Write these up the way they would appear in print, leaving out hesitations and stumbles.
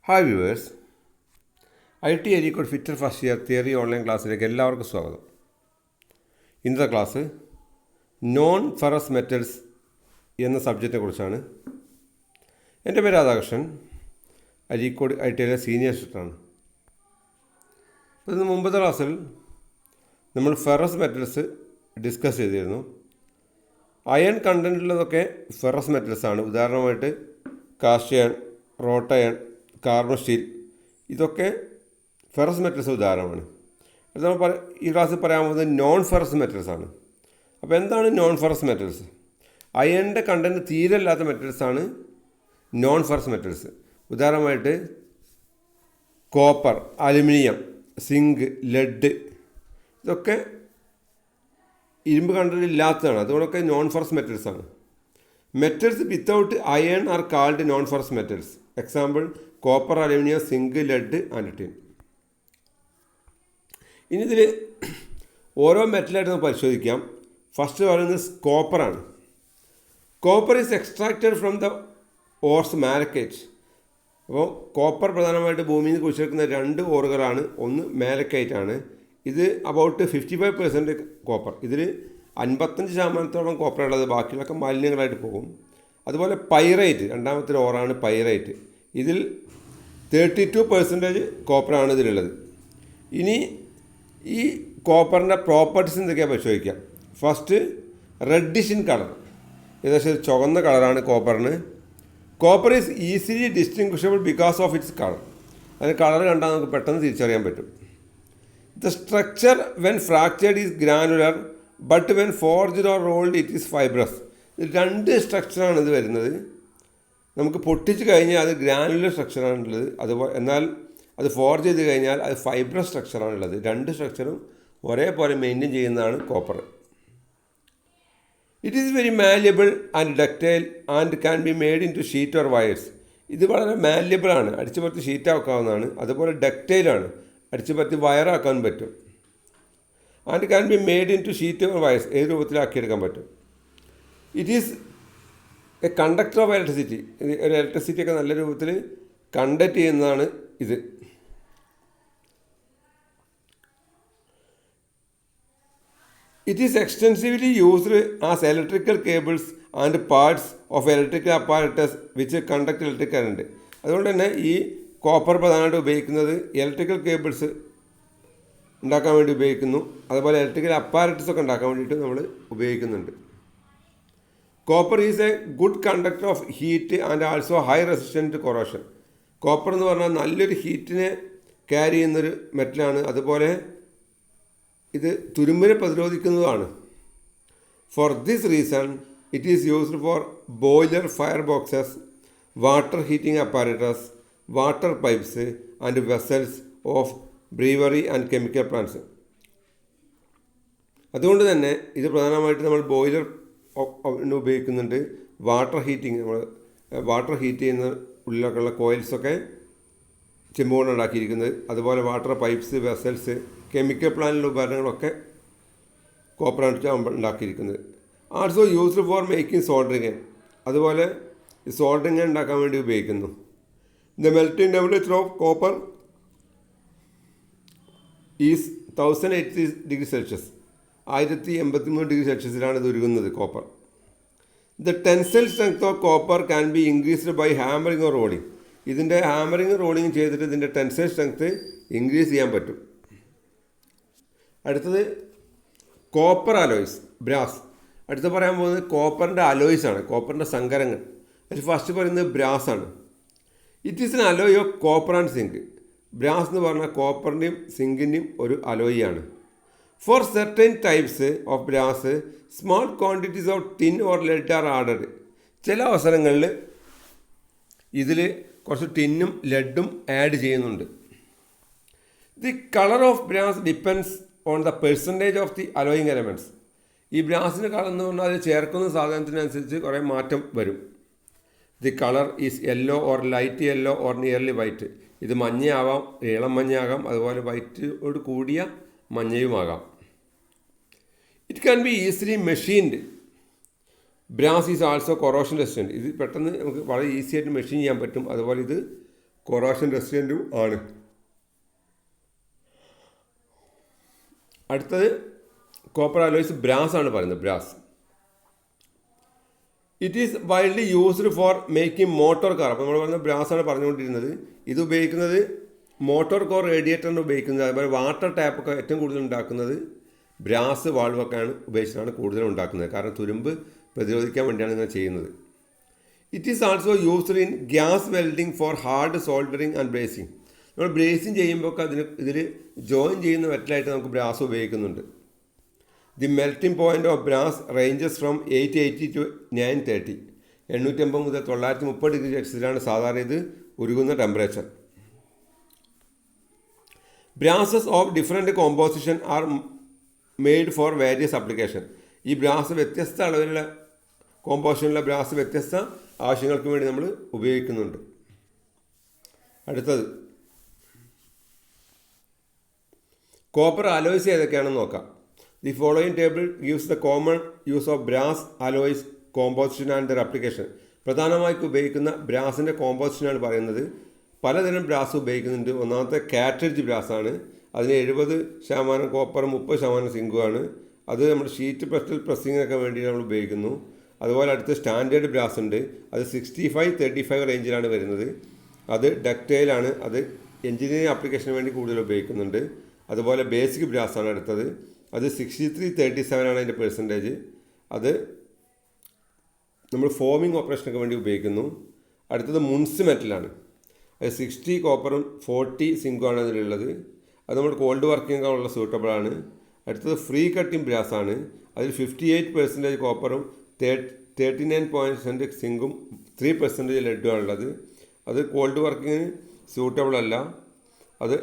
Hi viewers, IT Areekode fitter first year theory online ക്ലാസ്സിലേക്ക് എല്ലാവർക്കും സ്വാഗതം. ഇന്നത്തെ ക്ലാസ് നോൺ ഫെറസ് മെറ്റൽസ് എന്ന സബ്ജക്റ്റിനെ കുറിച്ചാണ്. എൻ്റെ പേര് രാധാകൃഷ്ണൻ, അരീക്കോട് ITയിലെ സീനിയർ സ്റ്റുഡൻ്റാണ്. ഇതിന് മുമ്പത്തെ ക്ലാസ്സിൽ നമ്മൾ ഫെറസ് മെറ്റൽസ് ഡിസ്കസ് ചെയ്തിരുന്നു. അയൺ കണ്ടൻറ്റുള്ളതൊക്കെ ഫെറസ് മെറ്റൽസാണ്. ഉദാഹരണമായിട്ട് cast iron, wrought iron, carbon steel, ഇതൊക്കെ ഫെറസ് മെറ്റൽസ് ഉദാഹരണമാണ്. അത് നമ്മൾ ഈ ക്ലാസ്സിൽ പറയാൻ പോകുന്നത് നോൺ ഫെറസ് മെറ്റൽസ് ആണ്. അപ്പോൾ എന്താണ് നോൺ ഫെറസ് മെറ്റൽസ്? അയണിൻ്റെ കണ്ടൻറ്റ് തീരെ ഇല്ലാത്ത മെറ്റൽസാണ് നോൺ ഫെറസ് മെറ്റൽസ്. ഉദാഹരണമായിട്ട് കോപ്പർ, അലുമിനിയം, സിങ്ക്, ലെഡ്, ഇതൊക്കെ ഇരുമ്പ് കണ്ടൻറ്റ് ഇല്ലാത്തതാണ്. അതുകൊണ്ടൊക്കെ നോൺ ഫെറസ് മെറ്റൽസാണ്. Metals without iron are called non ferrous metals. Example copper, aluminium, zinc, lead and tin. ഇനി ഇതിൽ ഓരോ മെറ്റലായിട്ട് നമുക്ക് പരിശോധിക്കാം. ഫസ്റ്റ് പറയുന്നത് കോപ്പറാണ്. Copper is extracted from the ores malachite. അപ്പോൾ കോപ്പർ പ്രധാനമായിട്ട് ഭൂമിയിൽ നിന്ന് കുഴിച്ചെടുക്കുന്ന രണ്ട് ഓറുകളാണ്. ഒന്ന് മാലക്കൈറ്റ് ആണ്. ഇത് അബൌട്ട് 55% കോപ്പർ. ഇതിൽ 55% കോപ്പർ ഉള്ളത്, ബാക്കിയുള്ളതൊക്കെ മാലിന്യങ്ങളായിട്ട് പോകും. അതുപോലെ പൈറൈറ്റ്, രണ്ടാമത്തെ ഓറാണ് പൈറൈറ്റ്. ഇതിൽ 32% കോപ്പറാണ് ഇതിലുള്ളത്. ഇനി ഈ കോപ്പറിൻ്റെ പ്രോപ്പർട്ടീസ് എന്തൊക്കെയാണ് പരിശോധിക്കാം. First, reddish in colour. ഏകദേശം ചുവന്ന കളറാണ് കോപ്പറിന്. Copper is easily distinguishable because of its colour. അതിന് കളർ കണ്ടാൽ നമുക്ക് പെട്ടെന്ന് തിരിച്ചറിയാൻ പറ്റും. The structure when fractured is granular, but when forged or rolled it is fibrous. രണ്ട് സ്ട്രക്ചറാണ് ഇത് വരുന്നത്. നമുക്ക് പൊട്ടിച്ച് കഴിഞ്ഞാൽ അത് ഗ്രാനുലർ സ്ട്രക്ചറാണുള്ളത്. അതുപോലെ എന്നാൽ അത് ഫോർജ് ചെയ്ത് കഴിഞ്ഞാൽ അത് ഫൈബ്രസ് സ്ട്രക്ചറാണുള്ളത്. രണ്ട് സ്ട്രക്ചറും ഒരേപോലെ മെയിൻറ്റെയിൻ ചെയ്യുന്നതാണ് copper. It is very malleable and ductile and can be made into sheet or wires. ഇത് വളരെ മാല്യബിളാണ്, അടിച്ചു പറ്റി ഷീറ്റാക്കാവുന്നതാണ്. അതുപോലെ ഡക്റ്റൈലാണ്, അടിച്ചു പറ്റി വയറാക്കാൻ പറ്റും. And can be made into sheet or wires, ഏത് രൂപത്തിലാക്കിയെടുക്കാൻ പറ്റും. It is a conductor of electricity. ഒരു ഇലക്ട്രിസിറ്റി ഒക്കെ നല്ല രൂപത്തിൽ കണ്ടക്ട് ചെയ്യുന്നതാണ് ഇത്. It is extensively used as electrical cables and parts of electrical apparatus which conduct electric current. അതുകൊണ്ട് തന്നെ ഈ കോപ്പർ പ്രധാനമായിട്ട് ഉപയോഗിക്കുന്നത് ഇലക്ട്രിക്കൽ കേബിൾസ് ഉണ്ടാക്കാൻ വേണ്ടി ഉപയോഗിക്കുന്നു. അതുപോലെ ഇലക്ട്രിക്കൽ അപ്പാരറ്റസ് ഒക്കെ ഉണ്ടാക്കാൻ വേണ്ടിയിട്ട് നമ്മൾ ഉപയോഗിക്കുന്നുണ്ട്. Copper is a good conductor of heat and also high resistant to corrosion. Copper എന്ന് പറഞ്ഞാൽ നല്ലൊരു ഹീറ്റിനെ ക്യാരി ചെയ്യുന്നൊരു മെറ്റലാണ്. അതുപോലെ ഇത് തുരുമ്പിനെ പ്രതിരോധിക്കുന്നതുമാണ്. For this reason it is used for boiler, fire boxes, water heating apparatus, water pipes and vessels of brewery and chemical plants. അതുകൊണ്ട് തന്നെ ഇത് പ്രധാനമായിട്ട് നമ്മൾ ബോയിലർ ഉപയോഗിക്കുന്നുണ്ട്. വാട്ടർ ഹീറ്റിംഗ്, നമ്മൾ വാട്ടർ ഹീറ്റ് ചെയ്യുന്ന ഉള്ളിലൊക്കെയുള്ള കോയിൽസൊക്കെ ചെമ്പ് കൊണ്ട് ഉണ്ടാക്കിയിരിക്കുന്നത്. അതുപോലെ വാട്ടർ പൈപ്പ്സ്, വെസൽസ്, കെമിക്കൽ പ്ലാന്റിലുള്ള ഉപകരണങ്ങളൊക്കെ കോപ്പറാണ് ഉണ്ടാക്കിയിരിക്കുന്നത്. Also used for making soldering. അതുപോലെ സോൾഡറിങ് ഉണ്ടാക്കാൻ വേണ്ടി ഉപയോഗിക്കുന്നു. The melting temperature of copper is 1080 degree Celsius. 1083 degree സെൽഷ്യസിലാണ് ഇത് ഉരുകുന്നത് copper. The tensile strength of copper can be increased by hammering or rolling. ഇതിൻ്റെ ഹാമറിങ് റോളിങ് ചെയ്തിട്ട് ഇതിൻ്റെ ടെൻസൈൽ സ്ട്രെങ്ത് ഇൻക്രീസ് ചെയ്യാൻ പറ്റും. അടുത്തത് കോപ്പർ അലോയ്സ്, ബ്രാസ്. അടുത്ത് പറയാൻ പോകുന്നത് കോപ്പറിൻ്റെ അലോയ്സ് ആണ്, കോപ്പറിൻ്റെ സങ്കരങ്ങൾ. അതിൽ ഫസ്റ്റ് പറയുന്നത് ബ്രാസ് ആണ്. It is an alloy of copper and zinc. Brass എന്ന് പറഞ്ഞാൽ കോപ്പറിൻ്റെയും സിങ്കിൻ്റെയും ഒരു അലോയിയാണ്. For certain types of brass small quantities of tin or lead are added. ചില അവസരങ്ങളിൽ ഇതിൽ കുറച്ച് ടിന്നും ലെഡും ആഡ് ചെയ്യുന്നുണ്ട്. The colour of brass depends on the percentage of the alloying elements. ഈ ബ്രാസിന് കളർ എന്ന് പറഞ്ഞാൽ അതിൽ ചേർക്കുന്ന സാധനത്തിനനുസരിച്ച് കുറേ മാറ്റം വരും. The colour is yellow or light yellow or nearly white. ഇത് മഞ്ഞയാവാം, ഇളം മഞ്ഞയാകാം, അതുപോലെ വൈറ്റോട് കൂടിയ മഞ്ഞയുമാകാം. It can be easily machined. Brass is also corrosion resistant. ഇത് പെട്ടെന്ന് നമുക്ക് വളരെ ഈസി ആയിട്ട് മെഷീൻ ചെയ്യാൻ പറ്റും. അതുപോലെ ഇത് കൊറോഷൻ റെസിസ്റ്റൻറ്റും ആണ്. അടുത്തത് കോപ്പർ അലോയ്സ് ബ്രാസ് ആണ് പറയുന്നത്. Brass it is widely used for making motor car. അപ്പോൾ നമ്മൾ പറഞ്ഞ ബ്രാസാണ് പറഞ്ഞുകൊണ്ടിരുന്നത്. ഇത് ഉപയോഗിക്കുന്നത് മോട്ടോർ കോർ റേഡിയേറ്ററിന് ഉപയോഗിക്കുന്നത്. അതുപോലെ വാട്ടർ ടാപ്പൊക്കെ ഏറ്റവും കൂടുതൽ ഉണ്ടാക്കുന്നത് ബ്രാസ് വാൾവൊക്കെയാണ് ഉപയോഗിച്ചിട്ടാണ് കൂടുതലും ഉണ്ടാക്കുന്നത്. കാരണം തുരുമ്പ് പ്രതിരോധിക്കാൻ വേണ്ടിയാണ് ഇങ്ങനെ ചെയ്യുന്നത്. It is also used in gas welding four hard soldering and bracing. നമ്മൾ ബ്രേസിങ് ചെയ്യുമ്പോൾ ഇതിൽ ജോയിൻ ചെയ്യുന്ന മെറ്റലായിട്ട് നമുക്ക് ബ്രാസ് ഉപയോഗിക്കുന്നുണ്ട്. The melting point of brass ranges from 880 to 930. 850 മുതൽ 930 ഡിഗ്രി സെൽഷ്യസിലാണ് സാധാരണ ഇത് ഉരുകുന്ന temperature. Brasses of different composition are made for various application. ഈ ബ്രാസ് വ്യത്യസ്ത അളവിലുള്ള കോമ്പോസിഷനുള്ള ബ്രാസ് വ്യത്യസ്ത ആവശ്യങ്ങൾക്ക് വേണ്ടി നമ്മൾ ഉപയോഗിക്കുന്നുണ്ട്. അടുത്തത് കോപ്പർ അലോയ്സ് ഏതൊക്കെയാണെന്ന് നോക്കാം. The following table gives the common use of brass alloys composition and there application. പ്രധാനമായിട്ട് ഉപയോഗിക്കുന്ന ബ്രാസിൻ്റെ കോമ്പോസിഷനാണ് പറയുന്നത്. പലതരം ബ്രാസ് ഉപയോഗിക്കുന്നുണ്ട്. ഒന്നാമത്തെ കാറ്ററിഡ്ജ് ബ്രാസാണ്. അതിന് 70% കോപ്പറും 30% സിങ്കുമാണ്. അത് നമ്മുടെ ഷീറ്റ് പ്രസ്സിങ്ങിനൊക്കെ വേണ്ടി നമ്മൾ ഉപയോഗിക്കുന്നു. അതുപോലെ അടുത്ത് സ്റ്റാൻഡേർഡ് ബ്രാസ് ഉണ്ട്. അത് 65-35 റേഞ്ചിലാണ് വരുന്നത്. അത് ഡക്റ്റൈലാണ്. അത് എഞ്ചിനീയറിംഗ് ആപ്ലിക്കേഷന് വേണ്ടി കൂടുതൽ ഉപയോഗിക്കുന്നുണ്ട്. അതുപോലെ ബേസിക് ബ്രാസാണ് അടുത്തത്. അത് 63-37 ആണ് അതിൻ്റെ പെർസെൻറ്റേജ്. അത് നമ്മൾ ഫോമിംഗ് ഓപ്പറേഷനൊക്കെ വേണ്ടി ഉപയോഗിക്കുന്നു. അടുത്തത് മുൻസ് മെറ്റലാണ്. അത് 60 കോപ്പറും 40 സിങ്കുമാണ് അതിലുള്ളത്. അത് നമ്മൾ കോൾഡ് വർക്കിങ്ങിനുള്ള സൂട്ടബിളാണ്. അടുത്തത് ഫ്രീ കട്ടിംഗ് ബ്രാസാണ്. അതിൽ 58% കോപ്പറും 39% സിങ്കും 3% ലെഡുമാണുള്ളത്. അത് കോൾഡ് വർക്കിങ്ങിന് സ്യൂട്ടബിൾ അല്ല. അത്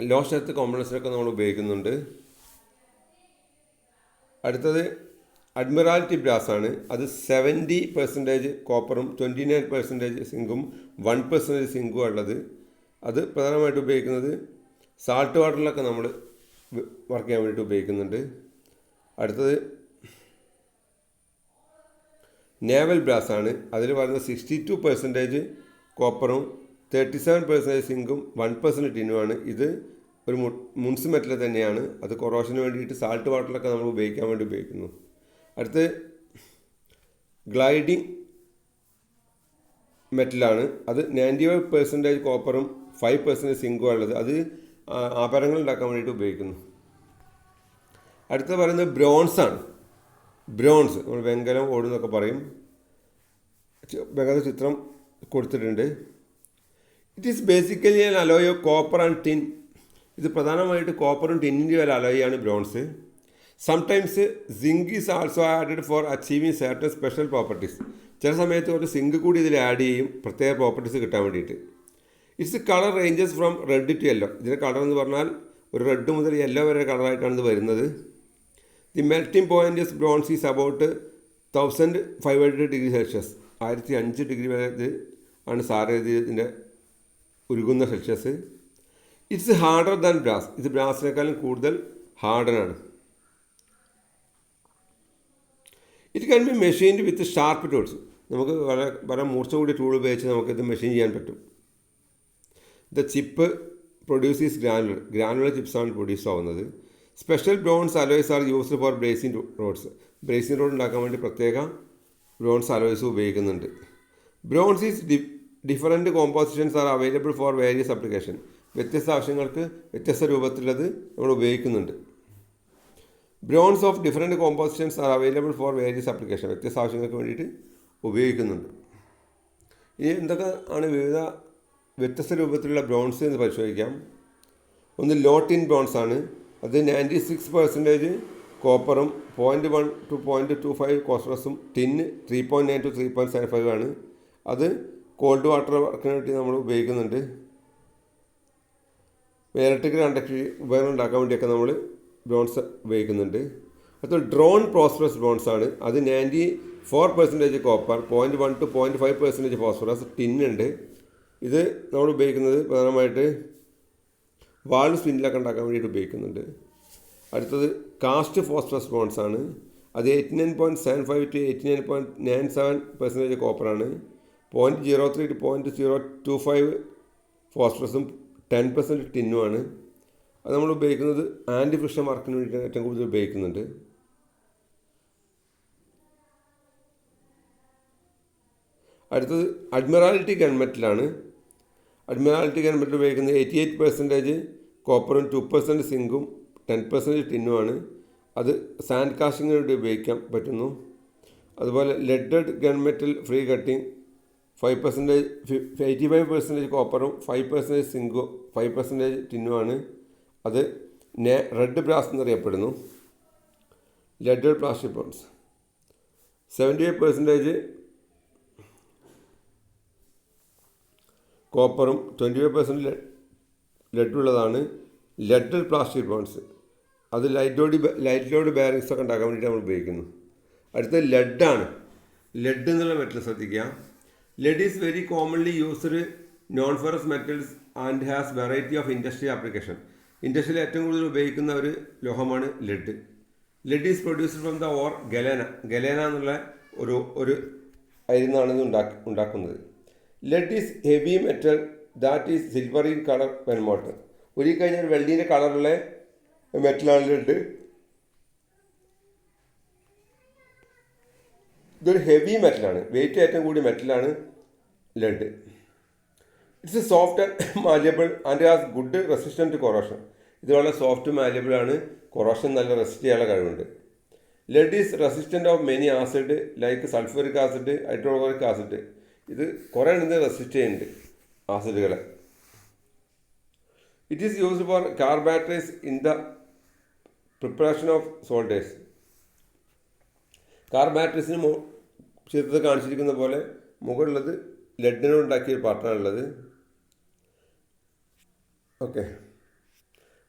ലോ സ്ട്രെങ്ത് കോമ്പണൻസിനൊക്കെ നമ്മൾ ഉപയോഗിക്കുന്നുണ്ട്. അടുത്തത് അഡ്മിറാലിറ്റി ബ്രാസാണ്. അത് 70% കോപ്പറും 29% സിങ്കും 1% സിങ്കും ഉള്ളത്. അത് പ്രധാനമായിട്ട് ഉപയോഗിക്കുന്നത് സാൾട്ട് വാട്ടറിലൊക്കെ നമ്മൾ വർക്ക് ചെയ്യാൻ വേണ്ടിയിട്ട് ഉപയോഗിക്കുന്നുണ്ട്. അടുത്തത് നേവൽ ബ്രാസാണ്. അതിൽ പറയുന്നത് 62% കോപ്പറും 37% സിങ്കും 1% ടിന്നുമാണ്. ഇത് ഒരു മുൻസ് മെറ്റൽ തന്നെയാണ്. അത് കൊറോഷന് വേണ്ടിയിട്ട് സാൾട്ട് വാട്ടറിലൊക്കെ നമ്മൾ ഉപയോഗിക്കാൻ വേണ്ടി ഉപയോഗിക്കുന്നു. അടുത്ത് ഗ്ലൈഡിങ് മെറ്റലാണ്. അത് 95% കോപ്പറും 5% സിങ്കും ഉള്ളത്. അത് ആഭരണങ്ങൾ ഉണ്ടാക്കാൻ വേണ്ടിയിട്ട് ഉപയോഗിക്കുന്നു. അടുത്ത് പറയുന്നത് ബ്രോൺസാണ്. ബ്രോൺസ് നമ്മൾ വെങ്കലം ഓടുന്നൊക്കെ പറയും. വെങ്കല ചിത്രം കൊടുത്തിട്ടുണ്ട്. It is basically an alloy of copper and tin. ഇത് പ്രധാനമായിട്ട് കോപ്പറും ടിന്നിൻ്റെ ഒരു അലോയാണ് bronze. Sometimes zinc is also added for achieving certain special properties. ചില സമയത്ത് ഒരു സിങ്ക് കൂടി ഇതിൽ ആഡ് ചെയ്യും പ്രത്യേക പ്രോപ്പർട്ടീസ് കിട്ടാൻ വേണ്ടിയിട്ട്. Its colour ranges from red to yellow. ഇതിൻ്റെ കളർ എന്ന് പറഞ്ഞാൽ ഒരു റെഡ് മുതൽ യെല്ലോ വരെ കളറായിട്ടാണ് ഇത് വരുന്നത്. The melting point of bronze is about 1500 degree Celsius. 1005 degree വരെ ഇത് ആണ് ഇതിൻ്റെ ഉരുകുന്ന Celsius. It's harder than brass. ഇത് ബ്രാസിനേക്കാളും കൂടുതൽ ഹാർഡനാണ്. It can be machined with sharp tools. നമുക്ക് വളരെ മൂർച്ച കൂടിയ ടൂൾ ഉപയോഗിച്ച് നമുക്കിത് മെഷീൻ ചെയ്യാൻ പറ്റും. ദ ചിപ്പ് പ്രൊഡ്യൂസീസ് ഗ്രാനുലർ ചിപ്സാണ് പ്രൊഡ്യൂസ് ആവുന്നത്. Special bronze alloys are used for brazing rods. Brazing rod ഉണ്ടാക്കാൻ വേണ്ടി പ്രത്യേക ബ്രോൺസ് അലോയ്സ് ഉപയോഗിക്കുന്നുണ്ട്. Bronze is different compositions are available for various application. വ്യത്യസ്ത ആവശ്യങ്ങൾക്ക് വ്യത്യസ്ത രൂപത്തിലത് നമ്മൾ ഉപയോഗിക്കുന്നുണ്ട്. Bronze of different compositions are available for various application. വ്യത്യസ്ത ആവശ്യങ്ങൾക്ക് വേണ്ടിയിട്ട് ഉപയോഗിക്കുന്നുണ്ട്. ഇനി എന്തൊക്കെ ആണ് വ്യത്യസ്ത രൂപത്തിലുള്ള ബ്രോൺസ് എന്ന് പരിശോധിക്കാം. ഒന്ന് ലോ ടിൻ ബ്രോൺസ് ആണ്. അത് 96% കോപ്പറും 0.1 to 0.25 ഫോസ്ഫറസും ടിന്ന് 3.9 to 3.75 ആണ്. അത് കോൾഡ് വാട്ടർ വർക്കിന് വേണ്ടി നമ്മൾ ഉപയോഗിക്കുന്നുണ്ട്. ഇലക്ട്രിക്കൽ കണ്ടക്ടറി ഉപകരണം ഉണ്ടാക്കാൻ വേണ്ടിയൊക്കെ നമ്മൾ ബ്രോൺസ് ഉപയോഗിക്കുന്നുണ്ട്. അതുപോലെ ഡ്രോൺ പ്രോസ്പെറസ് ബ്രോൺസ് ആണ്. അത് 94% കോപ്പർ, 0.1 to 0.5% ഫോസ്ഫറസ്, ടിന്നുണ്ട്. ഇത് നമ്മൾ ഉപയോഗിക്കുന്നത് പ്രധാനമായിട്ട് വാൾവ് സ്പിന്നിലൊക്കെ ഉണ്ടാക്കാൻ വേണ്ടിയിട്ട് ഉപയോഗിക്കുന്നുണ്ട്. അടുത്തത് കാസ്റ്റ് ഫോസ്ഫറസ് ബ്രോൺസ് ആണ്. അത് 89.75 to 89.97% കോപ്പറാണ്. 0.03 to 0.025 ഫോസ്ഫറസും 10% ടിന്നുമാണ്. അത് നമ്മൾ ഉപയോഗിക്കുന്നത് ആൻറ്റി ഫ്രിക്ഷൻ വർക്കിന് വേണ്ടിയിട്ട് ഏറ്റവും കൂടുതൽ ഉപയോഗിക്കുന്നുണ്ട്. അടുത്തത് അഡ്മിറാലിറ്റി ഗൺമെറ്റലാണ്. അഡ്മിറാലിറ്റി ഗൺമെറ്റൽ ഉപയോഗിക്കുന്നത് 88% കോപ്പറും 2% സിങ്കും 10% ടിന്നുമാണ്. അത് സാൻഡ് കാസ്റ്റിങ്ങിന് വേണ്ടി ഉപയോഗിക്കാൻ പറ്റുന്നു. അതുപോലെ ലെഡഡ് ഗൺമെറ്റൽ ഫ്രീ കട്ടിങ് 5% 85% കോപ്പറും 5% സിങ്കും 5% ടിന്നുമാണ്. അത് റെഡ് ബ്രാസ് എന്നറിയപ്പെടുന്നു. ലെഡഡ് പ്ലാസ്റ്റിക് ബോൺസ് 78% കോപ്പറും 25% ലെഡുള്ളതാണ്. ലെഡഡ് പ്ലാസ്റ്റിക് ബോൺസ് അത് ലൈറ്റ് ലോഡ് ബാരിങ്സ് ഒക്കെ ഉണ്ടാക്കാൻ വേണ്ടിയിട്ട് നമ്മൾ ഉപയോഗിക്കുന്നു. അടുത്തത് ലെഡാണ്. ലെഡ് എന്നുള്ള മെറ്റൽ ശ്രദ്ധിക്കുക. Lead is very commonly used non ferrous metals and has variety of industrial application. ഇൻഡസ്ട്രിയിൽ ഏറ്റവും കൂടുതൽ ഉപയോഗിക്കുന്ന ഒരു ലോഹമാണ് lead. Lead is produced from the or galena എന്നുള്ള ഒരു അരിൽ നിന്നാണ് ഇത് ഉണ്ടാക്കുന്നത്. Lead is heavy metal that is silver in colour when molten. ഉരുകിക്കഴിഞ്ഞാൽ വെള്ളിൻ്റെ കളറുള്ള മെറ്റലാണ് ലെഡ്. ഇതൊരു ഹെവി മെറ്റലാണ്, വെയിറ്റ് ഏറ്റവും കൂടിയ മെറ്റലാണ് lead. It's soft and malleable and has good resistant to corrosion. ഇത് വളരെ സോഫ്റ്റ് മാലിയബിളാണ്, കൊറോഷൻ നല്ല റെസിസ്റ്റ് ചെയ്യാനുള്ള കഴിവുണ്ട്. Lead is resistant of many acid like sulphuric acid, hydrochloric acid. ഇത് കുറേ ഇത് റെസിസ്റ്റ് ചെയ്യുന്നുണ്ട് ആസിഡുകളെ. It is used for car batteries in the preparation of solders. Car ബാറ്ററീസിന് ചിത്രത്തിൽ കാണിച്ചിരിക്കുന്ന പോലെ മുകളിലുള്ളത് ലെഡിനോട് ഉണ്ടാക്കിയ ഒരു പാർട്ടാണുള്ളത്. ഓക്കെ,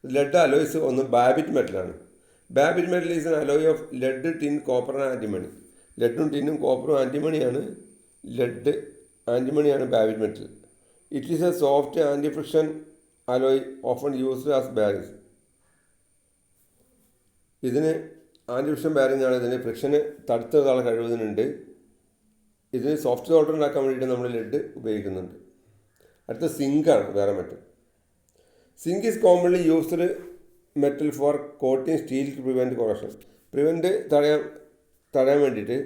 ലെഡ് അലോയ്സ് ഒന്ന് ബാബിറ്റ് മെറ്റലാണ്. Babbitt metal is an alloy of lead, tin, copper and antimony. ലെഡും ടിന്നും കോപ്പറും ആൻറ്റിമണിയാണ്. ലെഡ് ആൻറ്റിമണിയാണ് Babbitt metal. It is a soft anti friction alloy often used as bearings. ഇതിന് ആൻറ്റി ഫ്രിക്ഷൻ ബാരിങ് ആണ്. ഇതിന് ഫ്രിക്ഷന് തടുത്ത് നിർത്താനുള്ള കഴിവതിനുണ്ട്. ഇതിന് സോഫ്റ്റ് സോൾഡർ ഉണ്ടാക്കാൻ വേണ്ടിയിട്ട് നമ്മൾ ലെഡ് ഉപയോഗിക്കുന്നുണ്ട്. അടുത്ത സിങ്കാണ്, വേറെ metal. Zinc is commonly used metal for coating steel to prevent corrosion. തടയാൻ വേണ്ടിയിട്ട്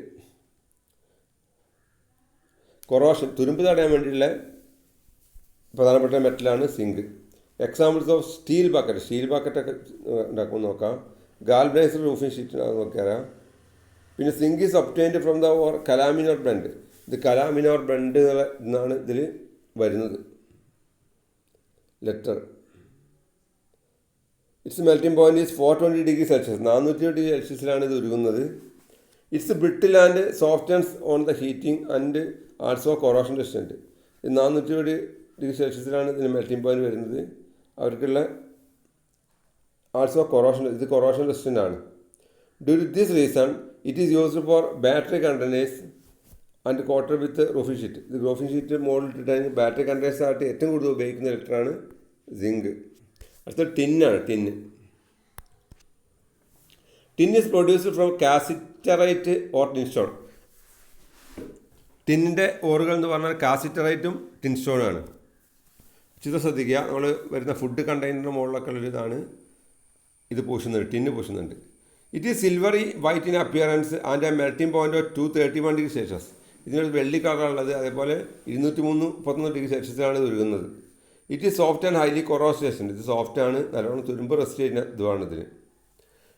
കൊറോഷൻ, തുരുമ്പ് തടയാൻ വേണ്ടിയിട്ടുള്ള പ്രധാനപ്പെട്ട മെറ്റലാണ് സിങ്ക്. എക്സാമ്പിൾസ് ഓഫ് സ്റ്റീൽ ബക്കറ്റൊക്കെ ഉണ്ടാക്കുമ്പോൾ നോക്കാം. ഗാൽവനൈസ്ഡ് റൂഫിംഗ് ഷീറ്റ് നോക്കിയാൽ. പിന്നെ zinc is obtained from the calamine ore blende. ഇത് കലാമിനോർ ബ്ലെൻഡ് എന്നാണ് ഇതിൽ വരുന്നത് letter. It's melting point is 420°C, 420°C ഇത് ഉരുകുന്നത്. It's brittle and softens on the heating and also corrosion resistant. 420°C ഇതിന് melting point വരുന്നത്. അവർക്കുള്ള ആൾസോ ഇത് കൊറോഷൻ റെസിസ്റ്റൻ്റ് ആണ്. Due to this reason it is used for battery containers and coater with roofing sheet. ഇത് roofing sheet മുകളിലിട്ടിട്ട് battery containers ആയിട്ട് ഏറ്റവും കൂടുതൽ ഉപയോഗിക്കുന്ന ലെറ്ററാണ് സിങ്ക്. അടുത്ത ടിന്നാണ്. Tin is produced from cassiterite or tinstone. ടിന്നിൻ്റെ ഓറുകൾ എന്ന് പറഞ്ഞാൽ കാസിറ്ററൈറ്റും ടിൻസ്റ്റോണാണ്. ചിത്രം ശ്രദ്ധിക്കുക. നമ്മൾ വരുന്ന ഫുഡ് കണ്ടെയ്നറിൻ്റെ മുകളിലൊക്കെ ഉള്ളൊരിതാണ് ഇത് പൂശുന്നുണ്ട്, ടിന്ന് പൂശുന്നുണ്ട്. It is silvery white in appearance and a melting point of 231°C. ഇതിനൊരു വെള്ളി കളറുള്ളത്. അതേപോലെ 231°C ഇത് ഉരുകുന്നത്. It is soft and highly corrosion. ഇത് സോഫ്റ്റാണ്, നല്ലോണം തുരുമ്പ് റെസ്റ്റ് ചെയ്യുന്ന ഇതുമാണ് ഇതിന്.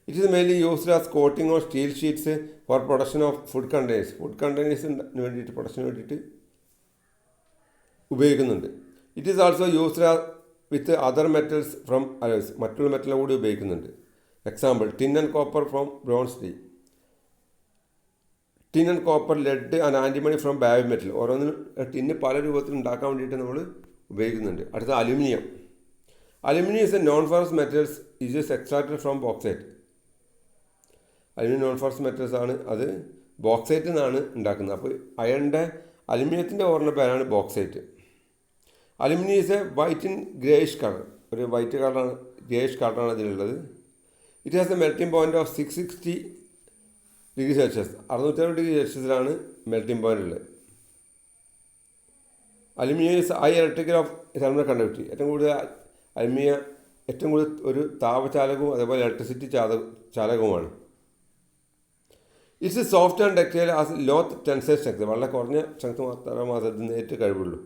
It is mainly used as coating of steel sheets for production of food കണ്ടെയ്നേഴ്സിന് വേണ്ടിയിട്ട് പ്രൊഡക്ഷന് വേണ്ടിയിട്ട് ഉപയോഗിക്കുന്നുണ്ട്. It is also used with other metals from alloys. മറ്റുള്ള മെറ്റൽ കൂടി ഉപയോഗിക്കുന്നുണ്ട്. Example tin and copper from bronze tea. Tin and copper, lead and antimony from Babbitt metal. ഓരോന്നിനും tin പല രൂപത്തിൽ ഉണ്ടാക്കാൻ വേണ്ടിയിട്ട് നമ്മൾ ഉപയോഗിക്കുന്നുണ്ട്. അടുത്ത aluminium. Aluminium is a non ferrous metals is extracted from bauxite. Aluminium non ferrous metals ആണ്. അത് ബോക്സൈറ്റിൽ നിന്നാണ് ഉണ്ടാക്കുന്നത്. അപ്പോൾ അയണിൻ്റെ അലുമിനിയത്തിൻ്റെ ഓറിൻ്റെ പേരാണ് bauxite. Aluminium is a white in greyish colour. ഒരു വൈറ്റ് കളറാണ്, ഗ്രേയിഷ് കളറാണ് ഇതിലുള്ളത്. It has a melting point of 660°C. 660°C melting point ഉള്ളത്. Aluminium is high electrical of thermal conductivity. ഏറ്റവും കൂടുതൽ അലുമിനിയം ഏറ്റവും കൂടുതൽ ഒരു താപചാലകവും അതേപോലെ ഇലക്ട്രിസിറ്റി ചാലകവുമാണ്. It's soft and ductile as low tensile strength. വളരെ കുറഞ്ഞ സ്ട്രെങ്ത് മാത്രമേ അതിന് നേരിട്ട് കഴിവുള്ളൂ.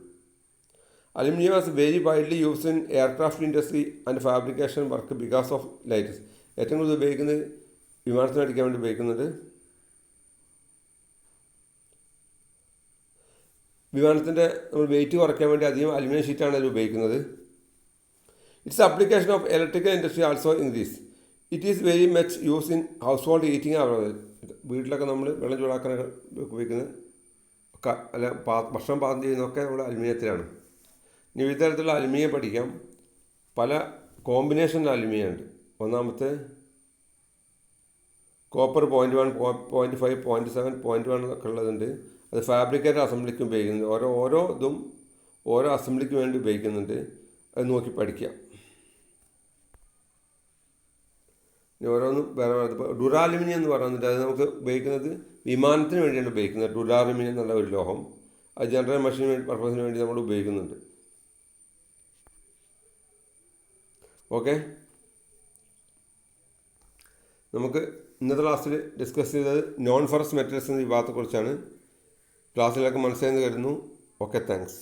Aluminium was very widely used in aircraft industry and fabrication work because of lights. ഏറ്റവും കൂടുതൽ ഉപയോഗിക്കുന്നത് വിമാനത്തിന് അടിക്കാൻ വേണ്ടി ഉപയോഗിക്കുന്നുണ്ട്. വിമാനത്തിൻ്റെ നമ്മൾ വെയിറ്റ് കുറയ്ക്കാൻ വേണ്ടി അധികം അലുമിനിയം ഷീറ്റാണ് അതിൽ ഉപയോഗിക്കുന്നത്. It's application of electrical industry also increase. It is very much use in house hold heating. വീട്ടിലൊക്കെ നമ്മൾ വെള്ളം ചൂടാക്കാനൊക്കെ ഉപയോഗിക്കുന്നത് അല്ല ഭക്ഷണം പാകം ചെയ്യുന്നതൊക്കെ നമ്മൾ അലുമിനിയത്തിലാണ്. ഇനി വിവിധ തരത്തിലുള്ള അലുമിനിയം പഠിക്കാം. പല കോമ്പിനേഷനിൽ അലുമിനിയം ഉണ്ട്. ഒന്നാമത്തെ കോപ്പർ 0.1, 0.5, 0.7, 0.1 ഒക്കെ ഉള്ളതുണ്ട്. അത് ഫാബ്രിക്കേറ്റർ അസംബ്ലിക്ക് ഉപയോഗിക്കുന്നുണ്ട്. ഓരോ ഇതും ഓരോ അസംബ്ലിക്ക് വേണ്ടി ഉപയോഗിക്കുന്നുണ്ട്. അത് നോക്കി പഠിക്കാം. ഓരോന്നും വേറെ ഡുറാലുമിനിയം എന്ന് പറയുന്നുണ്ട്. അത് നമുക്ക് ഉപയോഗിക്കുന്നത് വിമാനത്തിന് വേണ്ടിയാണ് ഉപയോഗിക്കുന്നത്. ഡുറാലുമിനിയം എന്നുള്ള ഒരു ലോഹം അത് ജനറൽ മെഷീൻ പർപ്പസിന് വേണ്ടി നമ്മൾ ഉപയോഗിക്കുന്നുണ്ട്. ഓക്കെ, നമുക്ക് ഇന്നത്തെ ക്ലാസ്സിൽ ഡിസ്കസ് ചെയ്തത് നോൺ ഫെറസ് മെറ്റൽസ് എന്ന വിഭാഗത്തെക്കുറിച്ചാണ്. ക്ലാസ്സിലൊക്കെ മനസ്സിലായെന്ന് കരുതുന്നു. Okay, thanks.